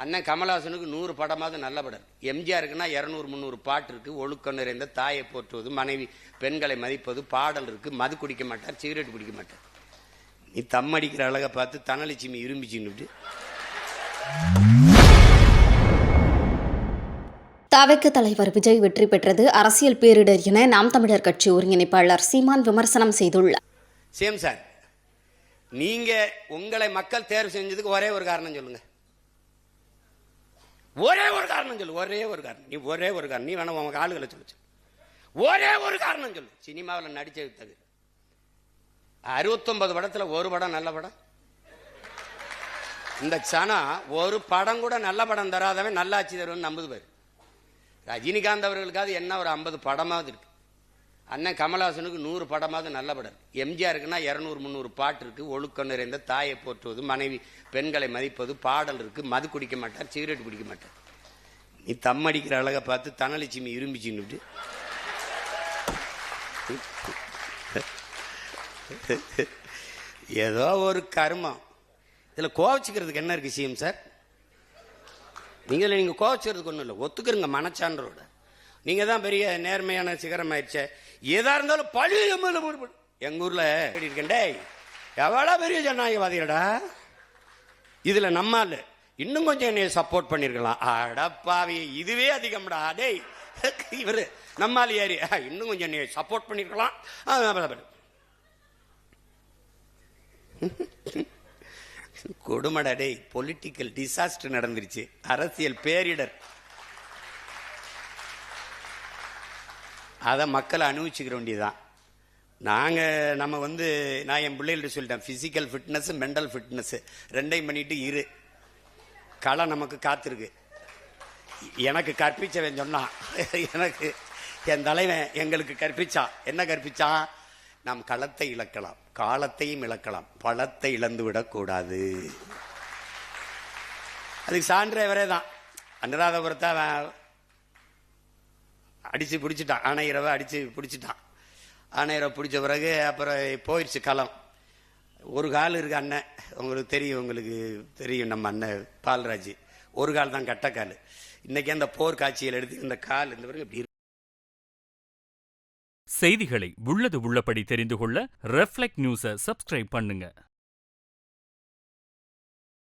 அண்ணன் கமலஹாசனுக்கு 100 படமாவது நல்ல படம். எம்ஜிஆருக்குன்னா 200-300 பாட்டு இருக்கு. ஒழுக்கம் நிறைந்த தாயை போற்றுவது, மனைவி பெண்களை மதிப்பது, பாடல் இருக்கு. மது குடிக்க மாட்டார், சிகரெட் பிடிக்க மாட்டார். நீ தம் அடிக்கிற அழகை பார்த்து தனலட்சுமி இரும்பிச்சுன்னு தவிக தலைவர் விஜய் வெற்றி பெற்றது அரசியல் பேரிடர் என நாம் தமிழர் கட்சி ஒருங்கிணைப்பாளர் சீமான் விமர்சனம் செய்துள்ளார். சேம் சார், நீங்க உங்களை மக்கள் தேர்வு செஞ்சதுக்கு ஒரே ஒரு காரணம் சொல்லுங்க. ஒரே ஒரு காரணம் சொல்லு. ஒரே ஒரு காரணம். நீ ஒரே ஒரு காரணம். நீ வேணா உங்க ஆளுகளை சொல்லு. ஒரே ஒரு காரணம் சொல்லு. சினிமாவில் நடிச்சது தவிர 69 படத்துல ஒரு படம் நல்ல படம். இந்த சனா ஒரு படம் கூட நல்ல படம் தராதவன் நல்லாட்சி தருவன் நம்புது பேர். ரஜினிகாந்த் அவர்களுக்காவது என்ன ஒரு 50 படமாவது இருக்கு. அண்ணன் கமலஹாசனுக்கு 100 படமாவது நல்ல படம். எம்ஜிஆருக்குன்னா 200-300 பாட்டு இருக்கு. ஒழுக்கம் நிறைந்த தாயை போற்றுவது, மனைவி பெண்களை மதிப்பது, பாடல் இருக்கு. மது குடிக்க மாட்டார், சிகரெட் பிடிக்க மாட்டார். நீ தம் அடிக்கிற அழகை பார்த்து தனலட்சுமி இரும்பிச்சுன்னு ஏதோ ஒரு கர்மம். இதுல கோவச்சுக்கிறதுக்கு என்ன இருக்கு சிஎம் சார்? நீங்க கோவச்சுக்கிறதுக்கு ஒன்றும் இல்லை, ஒத்துக்கிறங்க மனச்சான்றோட. நீங்க தான் பெரிய நேர்மையான சிகரம் ஆயிடுச்சே. எதா இருந்தாலும் பழி எங்க ஊர்ல இருக்கேன்டே எவ்வளவு பெரிய ஜனநாயகவாதிகளடா. இதுல நம்மால இன்னும் கொஞ்சம் என்னைய சப்போர்ட் பண்ணிருக்கலாம். அடப்பாவி, இதுவே அதிகம்டா. டேய் இவரு நம்மால ஏறி இன்னும் கொஞ்சம் என்னைய சப்போர்ட் பண்ணிருக்கலாம். கொடுமடா டேய், பொலிட்டிக்கல் டிசாஸ்டர் நடந்துருச்சு, அரசியல் பேரிடர். அதை மக்களை அனுபவிச்சுக்கிற வேண்டியதுதான். நம்ம நான் என் பிள்ளைகள்ட்ட சொல்லிட்டேன், பிசிக்கல் ஃபிட்னஸ் மென்டல் ஃபிட்னஸ் ரெண்டையும் பண்ணிட்டு இரு. களை நமக்கு காத்திருக்கு. எனக்கு கற்பிச்சவன் சொன்னான், எனக்கு என் தலைவன் எங்களுக்கு கற்பிச்சான். என்ன கற்பிச்சான்? நாம் களத்தை இழக்கலாம், காலத்தையும் இழக்கலாம், பழத்தை இழந்து விடக்கூடாது. அதுக்கு சான்றே வரே தான். அனுராதபுரத்தை அடிச்சு பிடிச்சிட்டான், ஆணையரவை அடிச்சு பிடிச்சிட்டான். ஆணையரை பிடிச்ச பிறகு அப்புறம் போயிடுச்சு களம். ஒரு கால் இருக்கு அண்ணன், உங்களுக்கு தெரியும் நம்ம அண்ணன் பால்ராஜ். ஒரு கால் தான் கட்டக்கால். இன்னைக்கு அந்த போர் காட்சியில் எடுத்து இந்த கால் இந்த பிறகு இப்படி. செய்திகளை உள்ளது உள்ளபடி தெரிந்து கொள்ள ரெஃப்ளெக்ட் நியூஸை சப்ஸ்கிரைப் பண்ணுங்க.